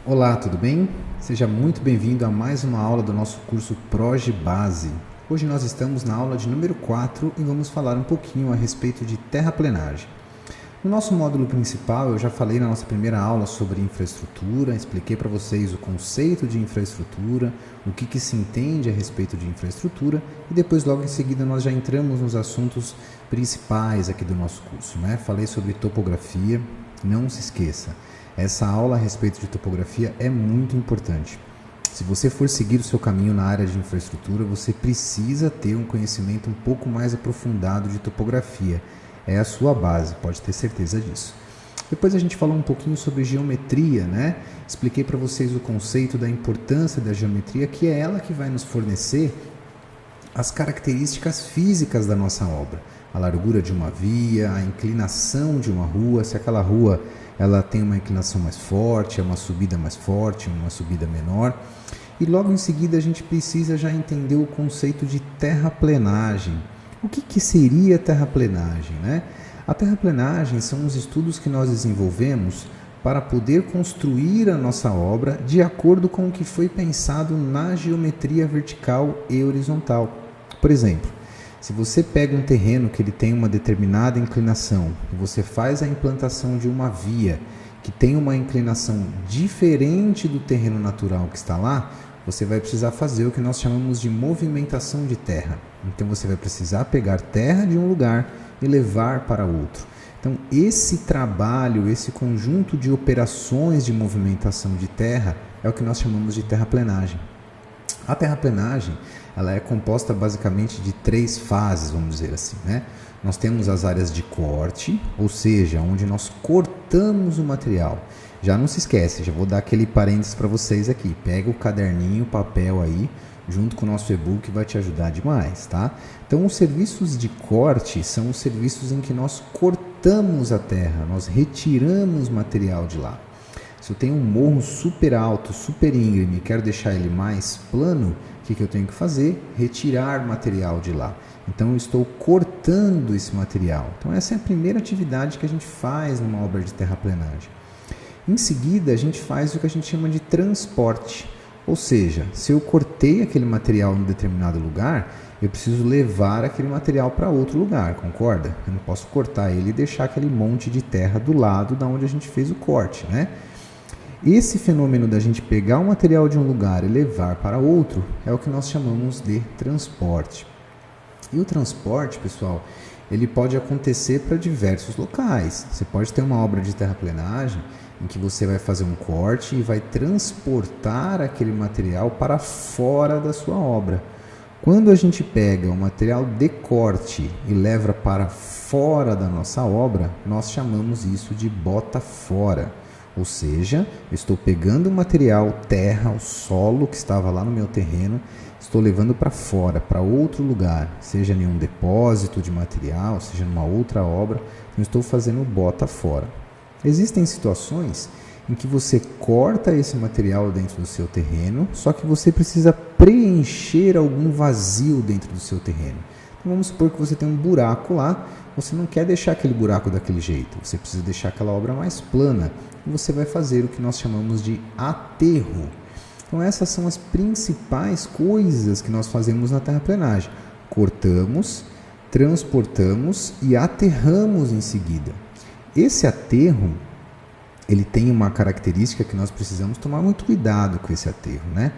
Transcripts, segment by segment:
Olá, tudo bem? Seja muito bem-vindo a mais uma aula do nosso curso ProgeBase. Hoje nós estamos na aula de número 4 e vamos falar um pouquinho a respeito de terraplenagem. No nosso módulo principal, eu já falei na nossa primeira aula sobre infraestrutura, expliquei para vocês o conceito de infraestrutura, o que se entende a respeito de infraestrutura e depois, logo em seguida, nós já entramos nos assuntos principais aqui do nosso curso, né? Falei sobre topografia, não se esqueça, essa aula a respeito de topografia é muito importante. Se você for seguir o seu caminho na área de infraestrutura, você precisa ter um conhecimento um pouco mais aprofundado de topografia. É a sua base, pode ter certeza disso. Depois a gente falou um pouquinho sobre geometria, né? Expliquei para vocês o conceito da importância da geometria, que é ela que vai nos fornecer as características físicas da nossa obra. A largura de uma via, a inclinação de uma rua, se aquela rua ela tem uma inclinação mais forte, é uma subida mais forte, uma subida menor. E logo em seguida a gente precisa já entender o conceito de terraplenagem. O que seria terraplenagem, né? A terraplenagem são os estudos que nós desenvolvemos para poder construir a nossa obra de acordo com o que foi pensado na geometria vertical e horizontal. Por exemplo, se você pega um terreno que ele tem uma determinada inclinação e você faz a implantação de uma via que tem uma inclinação diferente do terreno natural que está lá, você vai precisar fazer o que nós chamamos de movimentação de terra. Então você vai precisar pegar terra de um lugar e levar para outro. Então esse trabalho, esse conjunto de operações de movimentação de terra é o que nós chamamos de terraplenagem. A terraplenagem ela é composta basicamente de 3 fases, vamos dizer assim, né? Nós temos as áreas de corte, ou seja, onde nós cortamos o material. Já não se esquece, já vou dar aquele parênteses para vocês aqui. Pega o caderninho, o papel aí, junto com o nosso e-book, vai te ajudar demais, tá? Então, os serviços de corte são os serviços em que nós cortamos a terra, nós retiramos material de lá. Se eu tenho um morro super alto, super íngreme e quero deixar ele mais plano, o que eu tenho que fazer? Retirar material de lá. Então eu estou cortando esse material. Então essa é a primeira atividade que a gente faz numa obra de terraplenagem. Em seguida a gente faz o que a gente chama de transporte. Ou seja, se eu cortei aquele material em um determinado lugar, eu preciso levar aquele material para outro lugar, concorda? Eu não posso cortar ele e deixar aquele monte de terra do lado da onde a gente fez o corte, né? Esse fenômeno da gente pegar o material de um lugar e levar para outro é o que nós chamamos de transporte. E o transporte, pessoal, ele pode acontecer para diversos locais. Você pode ter uma obra de terraplenagem em que você vai fazer um corte e vai transportar aquele material para fora da sua obra. Quando a gente pega o material de corte e leva para fora da nossa obra, nós chamamos isso de bota fora. Ou seja, eu estou pegando o material, terra, o solo que estava lá no meu terreno, estou levando para fora, para outro lugar, seja em um depósito de material, seja numa outra obra, eu estou fazendo bota fora. Existem situações em que você corta esse material dentro do seu terreno, só que você precisa preencher algum vazio dentro do seu terreno. Então, vamos supor que você tem um buraco lá, você não quer deixar aquele buraco daquele jeito, você precisa deixar aquela obra mais plana e você vai fazer o que nós chamamos de aterro. Então essas são as principais coisas que nós fazemos na terraplenagem. Cortamos, transportamos e aterramos em seguida. Esse aterro, ele tem uma característica que nós precisamos tomar muito cuidado com esse aterro, né?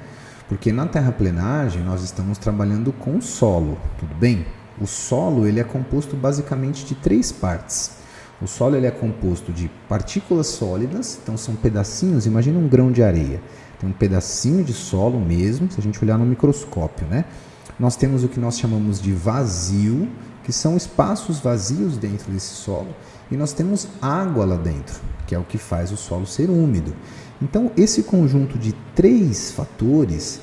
Porque na terraplenagem nós estamos trabalhando com o solo, tudo bem? O solo ele é composto basicamente de 3 partes. O solo ele é composto de partículas sólidas, então são pedacinhos, imagina um grão de areia. Tem um pedacinho de solo mesmo, se a gente olhar no microscópio, né? Nós temos o que nós chamamos de vazio, que são espaços vazios dentro desse solo, e nós temos água lá dentro, que é o que faz o solo ser úmido. Então, esse conjunto de 3 fatores,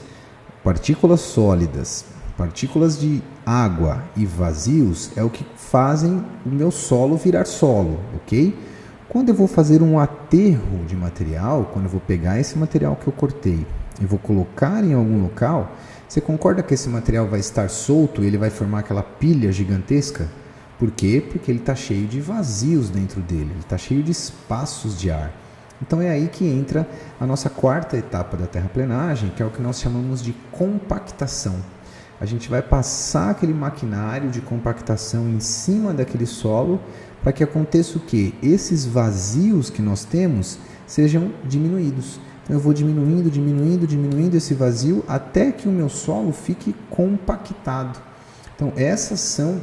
partículas sólidas, partículas de água e vazios, é o que fazem o meu solo virar solo, ok? Quando eu vou fazer um aterro de material, quando eu vou pegar esse material que eu cortei e vou colocar em algum local, você concorda que esse material vai estar solto e ele vai formar aquela pilha gigantesca? Por quê? Porque ele está cheio de vazios dentro dele, ele está cheio de espaços de ar. Então é aí que entra a nossa quarta etapa da terraplenagem, que é o que nós chamamos de compactação. A gente vai passar aquele maquinário de compactação em cima daquele solo para que aconteça o quê? Esses vazios que nós temos sejam diminuídos. Então eu vou diminuindo esse vazio até que o meu solo fique compactado. Então essas são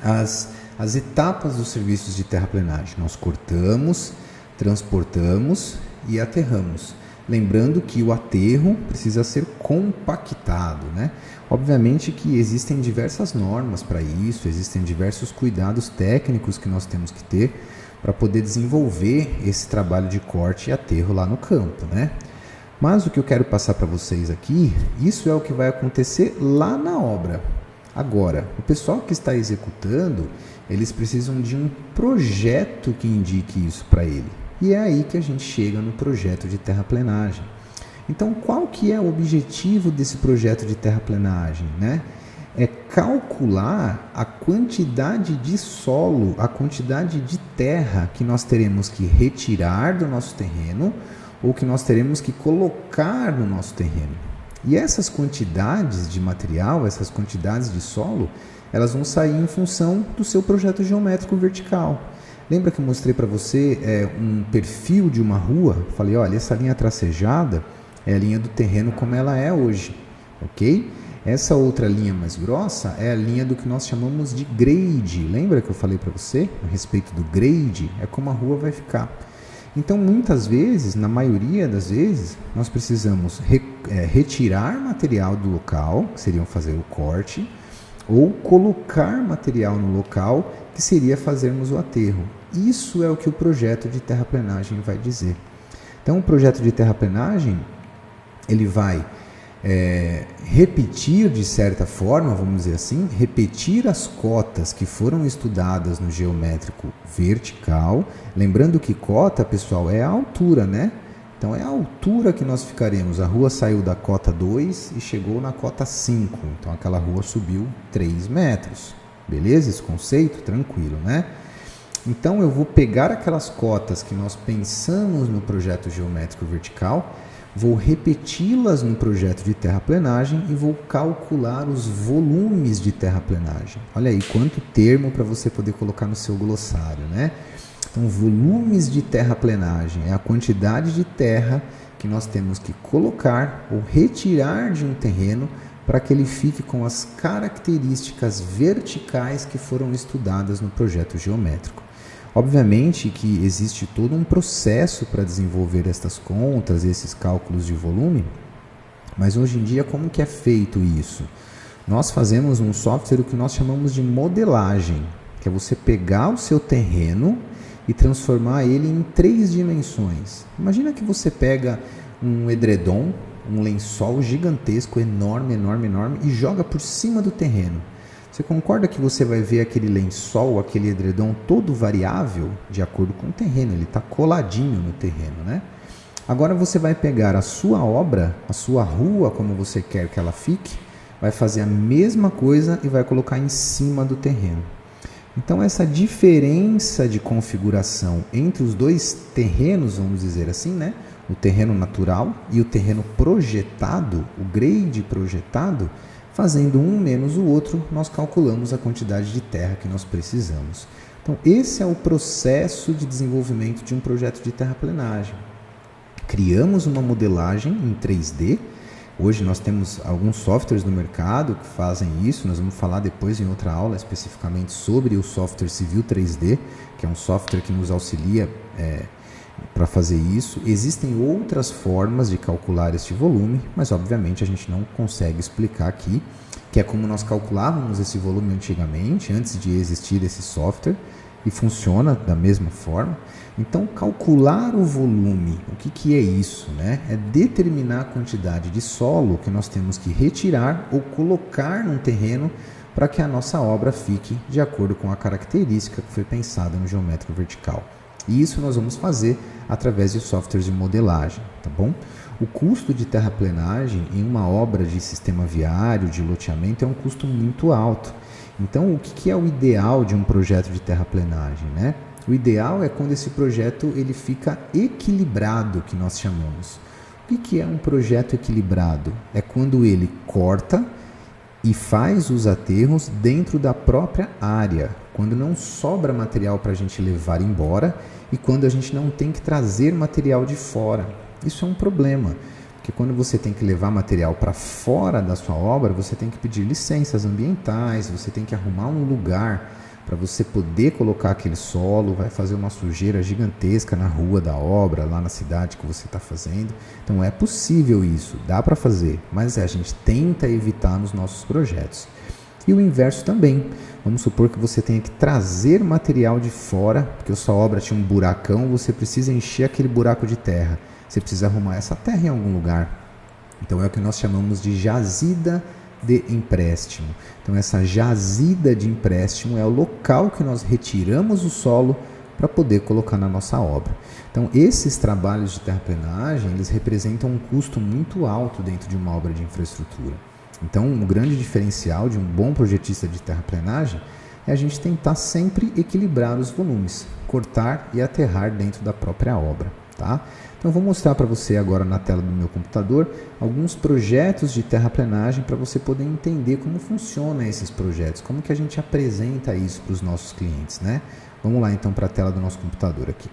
as etapas dos serviços de terraplenagem. Nós cortamos, transportamos e aterramos. Lembrando que o aterro precisa ser compactado, né? Obviamente que existem diversas normas para isso, existem diversos cuidados técnicos que nós temos que ter para poder desenvolver esse trabalho de corte e aterro lá no campo, né? Mas o que eu quero passar para vocês aqui, isso é o que vai acontecer lá na obra. Agora, o pessoal que está executando, eles precisam de um projeto que indique isso para ele. E é aí que a gente chega no projeto de terraplenagem. Então, qual que é o objetivo desse projeto de terraplenagem, né? É calcular a quantidade de solo, a quantidade de terra que nós teremos que retirar do nosso terreno ou que nós teremos que colocar no nosso terreno. E essas quantidades de material, essas quantidades de solo, elas vão sair em função do seu projeto geométrico vertical. Lembra que eu mostrei para você um perfil de uma rua? Falei, olha, essa linha tracejada é a linha do terreno como ela é hoje, ok? Essa outra linha mais grossa é a linha do que nós chamamos de grade. Lembra que eu falei para você a respeito do grade? É como a rua vai ficar. Então, muitas vezes, na maioria das vezes, nós precisamos retirar material do local, que seriam fazer o corte, ou colocar material no local, que seria fazermos o aterro. Isso é o que o projeto de terraplenagem vai dizer. Então, o projeto de terraplenagem, ele vai repetir de certa forma, vamos dizer assim, repetir as cotas que foram estudadas no geométrico vertical. Lembrando que cota, pessoal, é a altura, né? Então é a altura que nós ficaremos. A rua saiu da cota 2 e chegou na cota 5. Então aquela rua subiu 3 metros. Beleza? Esse conceito? Tranquilo, né? Então eu vou pegar aquelas cotas que nós pensamos no projeto geométrico vertical, vou repeti-las no projeto de terraplenagem e vou calcular os volumes de terraplenagem. Olha aí, quanto termo para você poder colocar no seu glossário, né? Então, volumes de terraplenagem é a quantidade de terra que nós temos que colocar ou retirar de um terreno para que ele fique com as características verticais que foram estudadas no projeto geométrico. Obviamente que existe todo um processo para desenvolver estas contas, esses cálculos de volume, mas hoje em dia como que é feito isso? Nós fazemos um software que nós chamamos de modelagem, que é você pegar o seu terreno e transformar ele em 3 dimensões. Imagina que você pega um edredom, um lençol gigantesco, enorme, e joga por cima do terreno. Você concorda que você vai ver aquele lençol, aquele edredom todo variável de acordo com o terreno, ele está coladinho no terreno, né? Agora você vai pegar a sua obra, a sua rua, como você quer que ela fique, vai fazer a mesma coisa e vai colocar em cima do terreno. Então essa diferença de configuração entre os dois terrenos, vamos dizer assim, né? O terreno natural e o terreno projetado, o grade projetado, fazendo um menos o outro, nós calculamos a quantidade de terra que nós precisamos. Então, esse é o processo de desenvolvimento de um projeto de terraplenagem. Criamos uma modelagem em 3D. Hoje nós temos alguns softwares no mercado que fazem isso. Nós vamos falar depois em outra aula especificamente sobre o software Civil 3D, que é um software que nos auxilia para fazer isso. Existem outras formas de calcular este volume, mas obviamente a gente não consegue explicar aqui, que é como nós calculávamos esse volume antigamente, antes de existir esse software, e funciona da mesma forma. Então, calcular o volume, o que é isso, né? É determinar a quantidade de solo que nós temos que retirar ou colocar num terreno para que a nossa obra fique de acordo com a característica que foi pensada no geométrico vertical. E isso nós vamos fazer através de softwares de modelagem, tá bom? O custo de terraplenagem em uma obra de sistema viário, de loteamento, é um custo muito alto. Então, o que é o ideal de um projeto de terraplenagem, né? O ideal é quando esse projeto ele fica equilibrado, que nós chamamos. O que é um projeto equilibrado? É quando ele corta e faz os aterros dentro da própria área, quando não sobra material para a gente levar embora e quando a gente não tem que trazer material de fora. Isso é um problema, porque quando você tem que levar material para fora da sua obra, você tem que pedir licenças ambientais, você tem que arrumar um lugar para você poder colocar aquele solo, vai fazer uma sujeira gigantesca na rua da obra, lá na cidade que você está fazendo. Então é possível isso, dá para fazer, mas a gente tenta evitar nos nossos projetos. E o inverso também. Vamos supor que você tenha que trazer material de fora, porque a sua obra tinha um buracão, você precisa encher aquele buraco de terra. Você precisa arrumar essa terra em algum lugar. Então é o que nós chamamos de jazida de empréstimo. Então essa jazida de empréstimo é o local que nós retiramos o solo para poder colocar na nossa obra. Então esses trabalhos de terraplenagem, eles representam um custo muito alto dentro de uma obra de infraestrutura. Então um grande diferencial de um bom projetista de terraplenagem é a gente tentar sempre equilibrar os volumes, cortar e aterrar dentro da própria obra, tá? Então, eu vou mostrar para você agora na tela do meu computador alguns projetos de terraplenagem para você poder entender como funcionam esses projetos, como que a gente apresenta isso para os nossos clientes, né? Vamos lá então para a tela do nosso computador aqui.